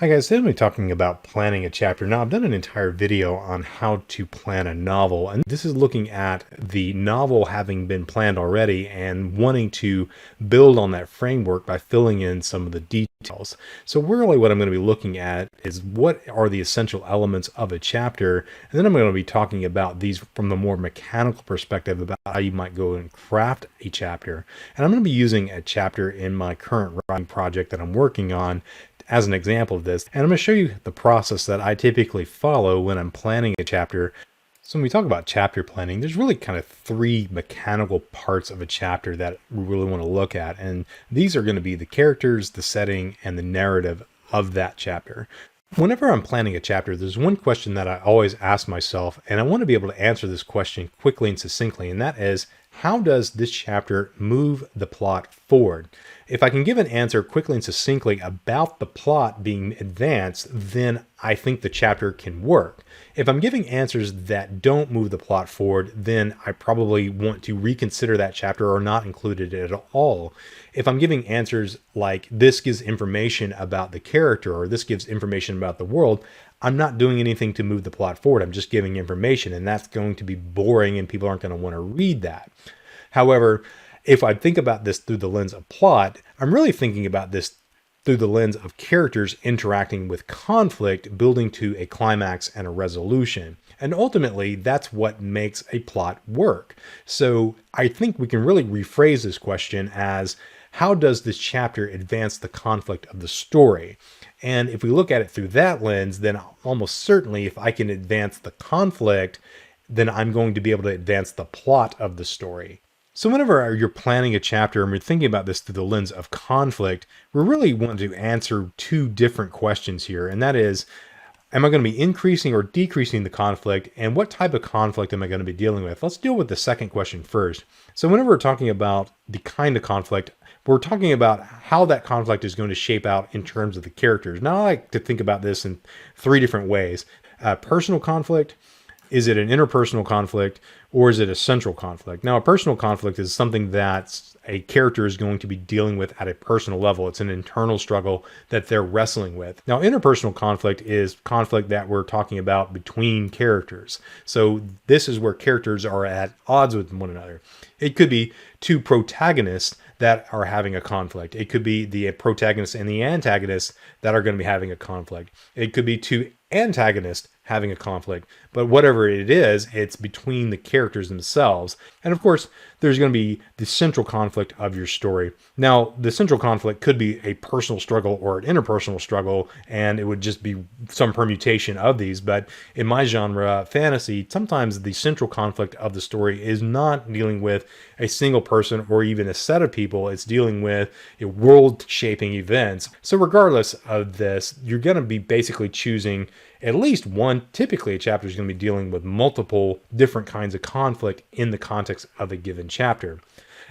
Hi guys, today we're talking about planning a chapter. Now, I've done an entire video on how to plan a novel, and this is looking at the novel having been planned already and wanting to build on that framework by filling in some of the details. So really what I'm going to be looking at is what are the essential elements of a chapter, and then I'm going to be talking about these from the more mechanical perspective about how you might go and craft a chapter. And I'm going to be using a chapter in my current writing project that I'm working on as an example of this, and I'm going to show you the process that I typically follow when I'm planning a chapter. So when we talk about chapter planning, there's really kind of three mechanical parts of a chapter that we really want to look at, and these are going to be the characters, the setting, and the narrative of that chapter. Whenever I'm planning a chapter, there's one question that I always ask myself, and I want to be able to answer this question quickly and succinctly, and that is, how does this chapter move the plot forward? If I can give an answer quickly and succinctly about the plot being advanced, then I think the chapter can work. If I'm giving answers that don't move the plot forward, then I probably want to reconsider that chapter or not include it at all. If I'm giving answers like this gives information about the character or this gives information about the world, I'm not doing anything to move the plot forward. I'm just giving information, and that's going to be boring and people aren't going to want to read that. However, if I think about this through the lens of plot, I'm really thinking about this through the lens of characters interacting with conflict, building to a climax and a resolution. And ultimately, that's what makes a plot work. So I think we can really rephrase this question as, how does this chapter advance the conflict of the story? And if we look at it through that lens, then almost certainly if I can advance the conflict, then I'm going to be able to advance the plot of the story. So whenever you're planning a chapter and we're thinking about this through the lens of conflict, we really want to answer two different questions here. And that is, am I going to be increasing or decreasing the conflict? And what type of conflict am I going to be dealing with? Let's deal with the second question first. So whenever we're talking about the kind of conflict, we're talking about how that conflict is going to shape out in terms of the characters. Now, I like to think about this in three different ways. Personal conflict, is it an interpersonal conflict, or is it a central conflict? Now, a personal conflict is something that a character is going to be dealing with at a personal level. It's an internal struggle that they're wrestling with. Now, interpersonal conflict is conflict that we're talking about between characters. So this is where characters are at odds with one another. It could be two protagonists that are having a conflict. It could be the protagonist and the antagonist that are going to be having a conflict. It could be two antagonists having a conflict, but whatever it is, it's between the characters themselves. And of course, there's going to be the central conflict of your story. Now, the central conflict could be a personal struggle or an interpersonal struggle, and it would just be some permutation of these. But in my genre, fantasy, sometimes the central conflict of the story is not dealing with a single person or even a set of people. It's dealing with world-shaping events. So regardless of this, you're going to be basically choosing at least one. Typically, a chapter is going to be dealing with multiple different kinds of conflict in the context of a given chapter.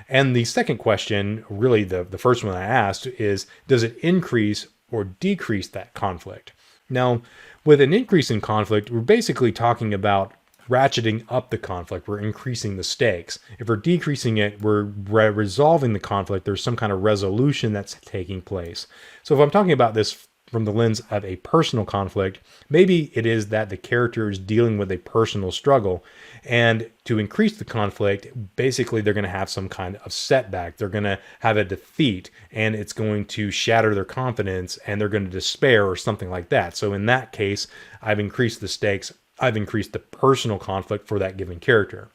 And the second question, really the first one I asked, is does it increase or decrease that conflict? Now, with an increase in conflict, we're basically talking about ratcheting up the conflict. We're increasing the stakes. If we're decreasing it, we're resolving the conflict. There's some kind of resolution that's taking place. So if I'm talking about this from the lens of a personal conflict, maybe it is that the character is dealing with a personal struggle, and to increase the conflict, basically they're going to have some kind of setback. They're going to have a defeat, and it's going to shatter their confidence, and they're going to despair or something like that. So in that case, I've increased the stakes. I've increased the personal conflict for that given character.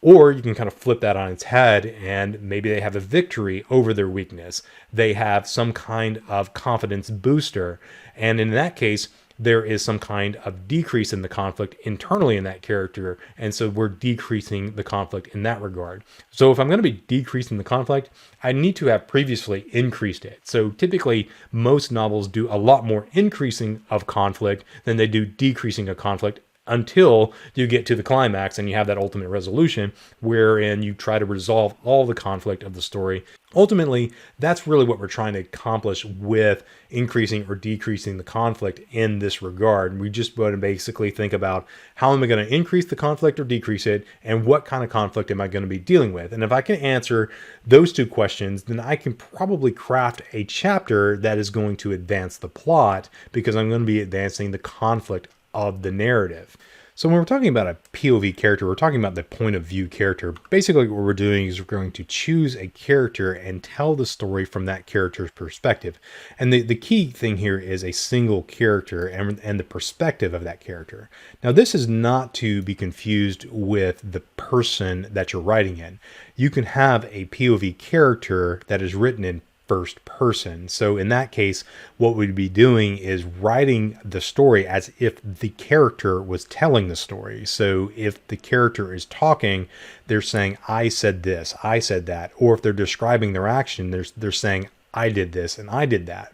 Or you can kind of flip that on its head, and maybe they have a victory over their weakness. They have some kind of confidence booster. And in that case, there is some kind of decrease in the conflict internally in that character. And so we're decreasing the conflict in that regard. So if I'm going to be decreasing the conflict, I need to have previously increased it. So typically, most novels do a lot more increasing of conflict than they do decreasing of conflict until you get to the climax and you have that ultimate resolution wherein you try to resolve all the conflict of the story. Ultimately, that's really what we're trying to accomplish with increasing or decreasing the conflict in this regard. We just want to basically think about how am I going to increase the conflict or decrease it, and what kind of conflict am I going to be dealing with? And if I can answer those two questions, then I can probably craft a chapter that is going to advance the plot, because I'm going to be advancing the conflict of the narrative. So when we're talking about a POV character, we're talking about the point of view character. Basically what we're doing is we're going to choose a character and tell the story from that character's perspective. And the key thing here is a single character and the perspective of that character. Now this is not to be confused with the person that you're writing in. You can have a POV character that is written in first person. So in that case, what we'd be doing is writing the story as if the character was telling the story. So if the character is talking, they're saying, I said this, I said that. Or if they're describing their action, they're saying, I did this and I did that.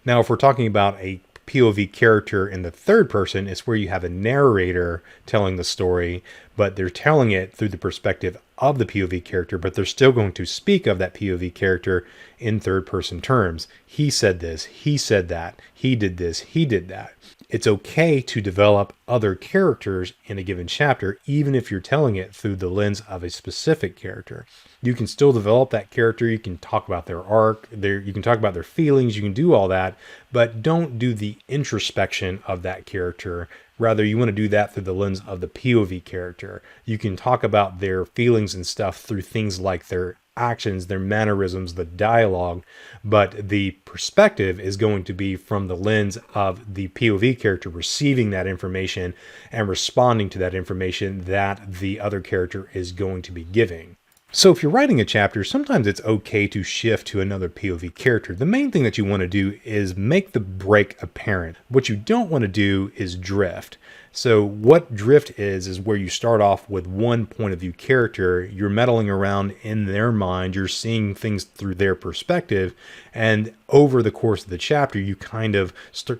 Now, if we're talking about a POV character in the third person, it's where you have a narrator telling the story, but they're telling it through the perspective of the POV character, but they're still going to speak of that POV character in third person terms. He said this, he said that, he did this, he did that. It's okay to develop other characters in a given chapter, even if you're telling it through the lens of a specific character. You can still develop that character. You can talk about their arc, you can talk about their feelings, you can do all that, but don't do the introspection of that character. Rather, you want to do that through the lens of the POV character. You can talk about their feelings and stuff through things like their actions, their mannerisms, the dialogue, but the perspective is going to be from the lens of the POV character receiving that information and responding to that information that the other character is going to be giving. So if you're writing a chapter, sometimes it's okay to shift to another POV character. The main thing that you want to do is make the break apparent. What you don't want to do is drift. So what drift is where you start off with one point of view character, you're meddling around in their mind, you're seeing things through their perspective, and over the course of the chapter, you kind of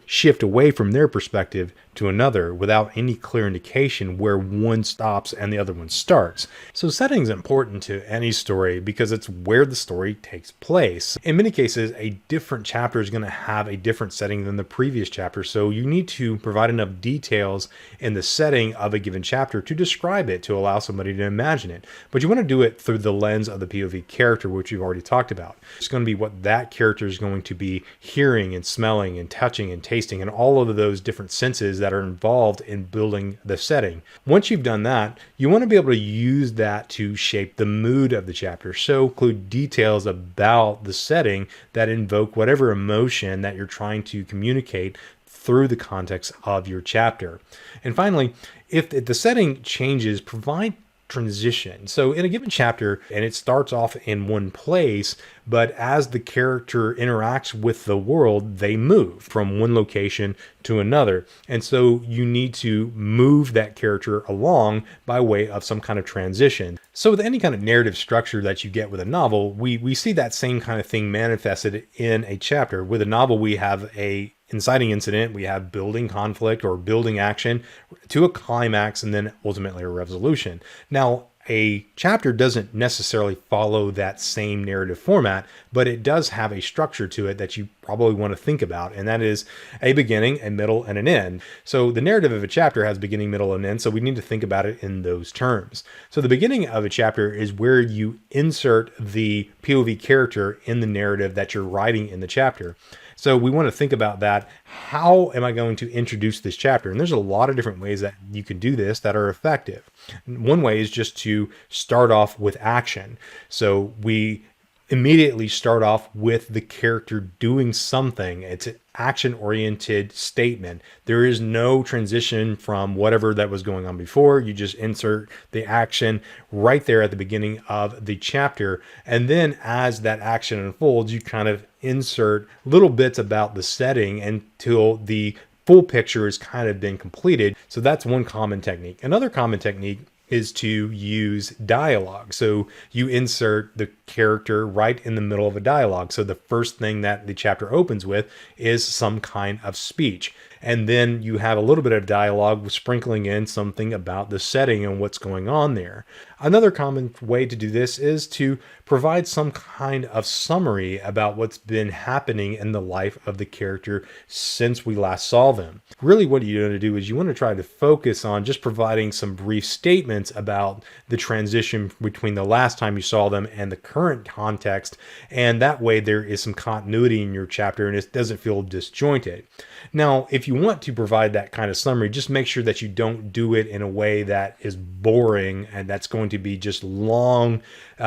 shift away from their perspective to another without any clear indication where one stops and the other one starts. So setting is important to any story because it's where the story takes place. In many cases, a different chapter is going to have a different setting than the previous chapter, so you need to provide enough details in the setting of a given chapter to describe it, to allow somebody to imagine it. But you want to do it through the lens of the POV character, which we've already talked about. It's going to be what that character is going to be hearing and smelling and touching and tasting and all of those different senses that are involved in building the setting. Once you've done that, you want to be able to use that to shape the mood of the chapter. So include details about the setting that invoke whatever emotion that you're trying to communicate through the context of your chapter. And finally, if the setting changes, provide transition. So in a given chapter, and it starts off in one place, but as the character interacts with the world, they move from one location to another. And so you need to move that character along by way of some kind of transition. So with any kind of narrative structure that you get with a novel, we see that same kind of thing manifested in a chapter. With a novel, we have a inciting incident, we have building conflict or building action to a climax, and then ultimately a resolution. Now, a chapter doesn't necessarily follow that same narrative format, but it does have a structure to it that you probably want to think about, and that is a beginning, a middle, and an end. So the narrative of a chapter has beginning, middle, and end, so we need to think about it in those terms. So the beginning of a chapter is where you insert the POV character in the narrative that you're writing in the chapter. So we want to think about that. How am I going to introduce this chapter? And there's a lot of different ways that you can do this that are effective. One way is just to start off with action. So we immediately start off with the character doing something. It's an action-oriented statement. There is no transition from whatever that was going on before. You just insert the action right there at the beginning of the chapter. And then as that action unfolds, you kind of insert little bits about the setting until the full picture has kind of been completed. So that's one common technique. Another common technique is to use dialogue. So you insert the character right in the middle of a dialogue. So the first thing that the chapter opens with is some kind of speech. And then you have a little bit of dialogue sprinkling in something about the setting and what's going on there. Another common way to do this is to provide some kind of summary about what's been happening in the life of the character since we last saw them. Really, what you want to do is you want to try to focus on just providing some brief statements about the transition between the last time you saw them and the current context. And that way there is some continuity in your chapter and it doesn't feel disjointed. Now, if you want to provide that kind of summary, just make sure that you don't do it in a way that is boring and that's going to be just long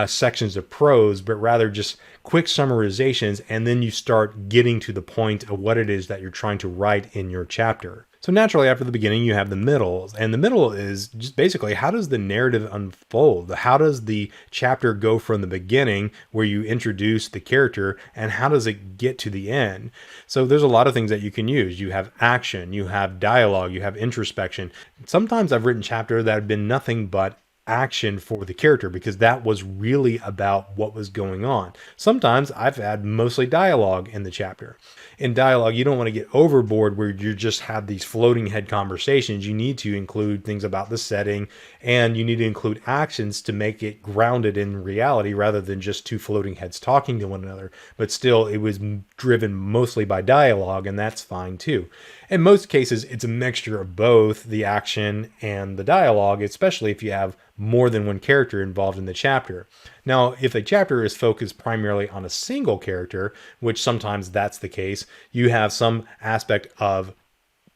sections of prose, but rather just quick summarizations, and then you start getting to the point of what it is that you're trying to write in your chapter. So naturally, after the beginning, you have the middle, and the middle is just basically how does the narrative unfold? How does the chapter go from the beginning where you introduce the character, and how does it get to the end? So there's a lot of things that you can use. You have action, you have dialogue, you have introspection. Sometimes I've written chapters that have been nothing but action for the character because that was really about what was going on. Sometimes I've had mostly dialogue in the chapter. In dialogue, you don't want to get overboard where you just have these floating head conversations. You need to include things about the setting, and you need to include actions to make it grounded in reality rather than just two floating heads talking to one another. But still, it was driven mostly by dialogue, and that's fine too. In most cases, it's a mixture of both the action and the dialogue, especially if you have more than one character involved in the chapter. Now, if a chapter is focused primarily on a single character, which sometimes that's the case, you have some aspect of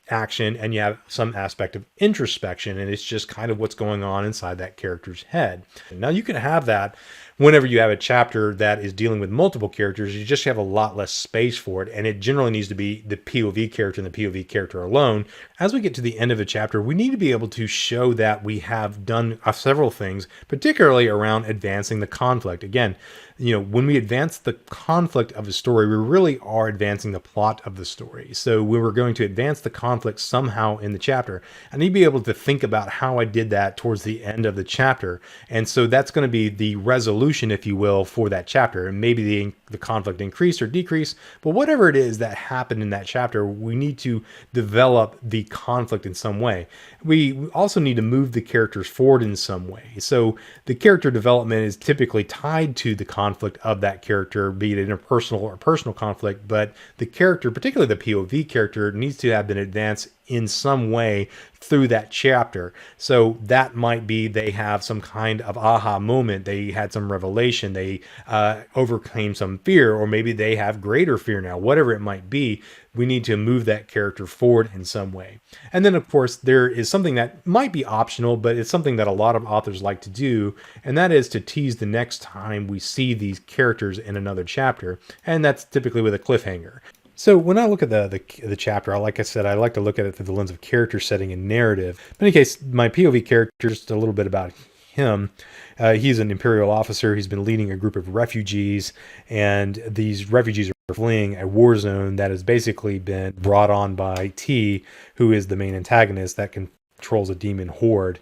action and you have some aspect of introspection, and it's just kind of what's going on inside that character's head. Now, you can have that whenever you have a chapter that is dealing with multiple characters. You just have a lot less space for it, and it generally needs to be the POV character and the POV character alone. As we get to the end of a chapter, we need to be able to show that we have done several things, particularly around advancing the conflict. Again, when we advance the conflict of a story, we really are advancing the plot of the story. So when we're going to advance the conflict somehow in the chapter, I need to be able to think about how I did that towards the end of the chapter. And so that's going to be the resolution, if you will, for that chapter. And maybe the conflict increase or decrease, but whatever it is that happened in that chapter, we need to develop the conflict in some way. We also need to move the characters forward in some way. So the character development is typically tied to the conflict of that character, be it interpersonal or personal conflict, but the character, particularly the POV character, needs to have been advanced in some way through that chapter. So that might be they have some kind of aha moment, they had some revelation, they overcame some fear, or maybe they have greater fear now. Whatever it might be, we need to move that character forward in some way. And then, of course, there is something that might be optional, but it's something that a lot of authors like to do, and that is to tease the next time we see these characters in another chapter, and that's typically with a cliffhanger. So when I look at the chapter, like I said, I like to look at it through the lens of character setting and narrative. In any case, my POV character, just a little bit about him. He's an Imperial officer. He's been leading a group of refugees, and these refugees are fleeing a war zone that has basically been brought on by T, who is the main antagonist that controls a demon horde.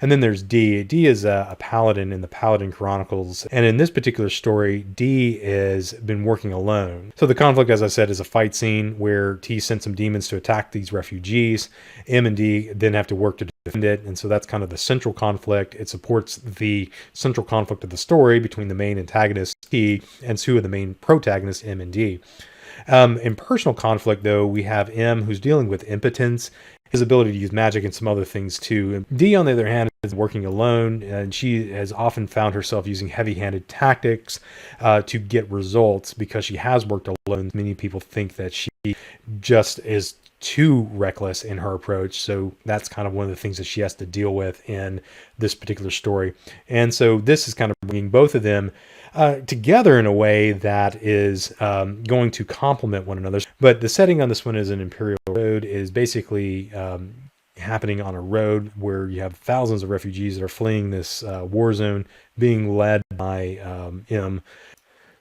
And then there's D. D is a paladin in the Paladin Chronicles. And in this particular story, D has been working alone. So the conflict, as I said, is a fight scene where T sent some demons to attack these refugees. M and D then have to work to defend it. And so that's kind of the central conflict. It supports the central conflict of the story between the main antagonist, T, and two of the main protagonists, M and D. In personal conflict, though, we have M, who's dealing with impotence, his ability to use magic, and some other things too. D, on the other hand, is working alone, and she has often found herself using heavy-handed tactics to get results because she has worked alone. Many people think that she just is too reckless in her approach, so that's kind of one of the things that she has to deal with in this particular story. And so this is kind of bringing both of them together in a way that is going to complement one another. But the setting on this one is an Imperial road, is basically happening on a road where you have thousands of refugees that are fleeing this war zone, being led by M.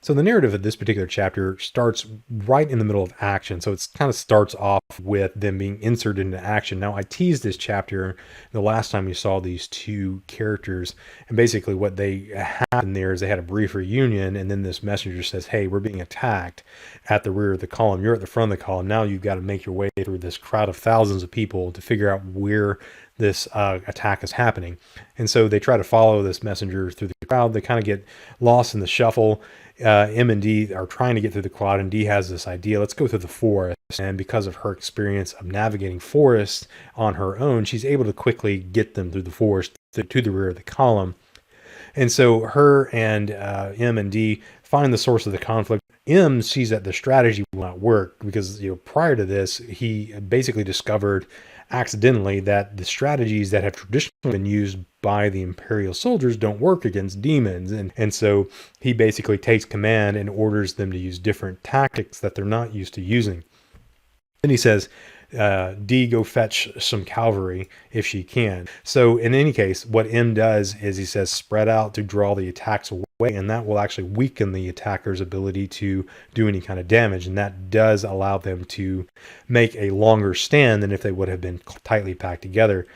So the narrative of this particular chapter starts right in the middle of action. So it kind of starts off with them being inserted into action. Now, I teased this chapter the last time you saw these two characters, and basically what they happened there is they had a brief reunion, and then this messenger says, hey, we're being attacked at the rear of the column. You're at the front of the column. Now you've got to make your way through this crowd of thousands of people to figure out where this attack is happening. And so they try to follow this messenger through the crowd. They kind of get lost in the shuffle. M and D are trying to get through the crowd, and D has this idea, let's go through the forest. And because of her experience of navigating forests on her own, she's able to quickly get them through the forest to the rear of the column. And so her and M and D find the source of the conflict. M sees that the strategy will not work because, prior to this, he basically discovered accidentally that the strategies that have traditionally been used by the Imperial soldiers don't work against demons. And so he basically takes command and orders them to use different tactics that they're not used to using. Then he says, D, go fetch some cavalry if she can. So in any case, what M does is he says spread out to draw the attacks away, and that will actually weaken the attacker's ability to do any kind of damage, and that does allow them to make a longer stand than if they would have been tightly packed together.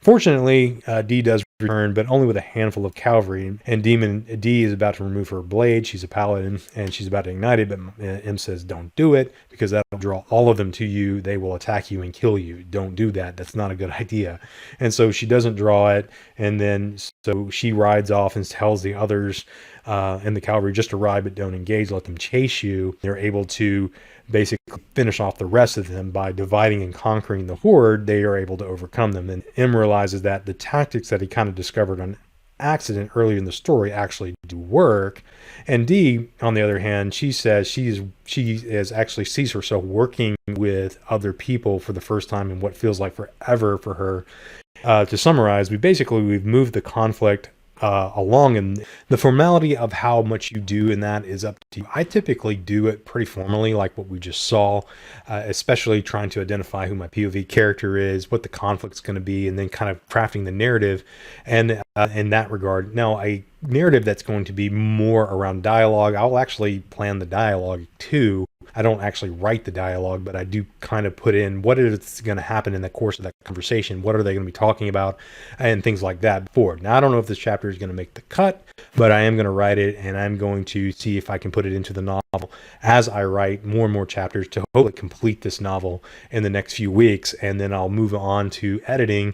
Fortunately, D does return, but only with a handful of cavalry. And D is about to remove her blade. She's a paladin, and she's about to ignite it, but M says, don't do it, because that'll draw all of them to you. They will attack you and kill you. Don't do that. That's not a good idea. And so she doesn't draw it, and then so she rides off and tells the others and the cavalry just to ride, but don't engage. Let them chase you. They're able to basically finish off the rest of them by dividing and conquering the horde. They are able to overcome them. And M realizes that the tactics that he kind of discovered on accident earlier in the story actually do work. And D, on the other hand, she says she is actually sees herself working with other people for the first time in what feels like forever for her. To summarize, we've moved the conflict along, and the formality of how much you do in that is up to you. I typically do it pretty formally, like what we just saw, especially trying to identify who my POV character is, what the conflict's going to be, and then kind of crafting the narrative. And in that regard, now a narrative that's going to be more around dialogue, I'll actually plan the dialogue too. I don't actually write the dialogue, but I do kind of put in what is going to happen in the course of that conversation. What are they going to be talking about and things like that forward. Now, I don't know if this chapter is going to make the cut, but I am going to write it, and I'm going to see if I can put it into the novel as I write more and more chapters to hopefully complete this novel in the next few weeks. And then I'll move on to editing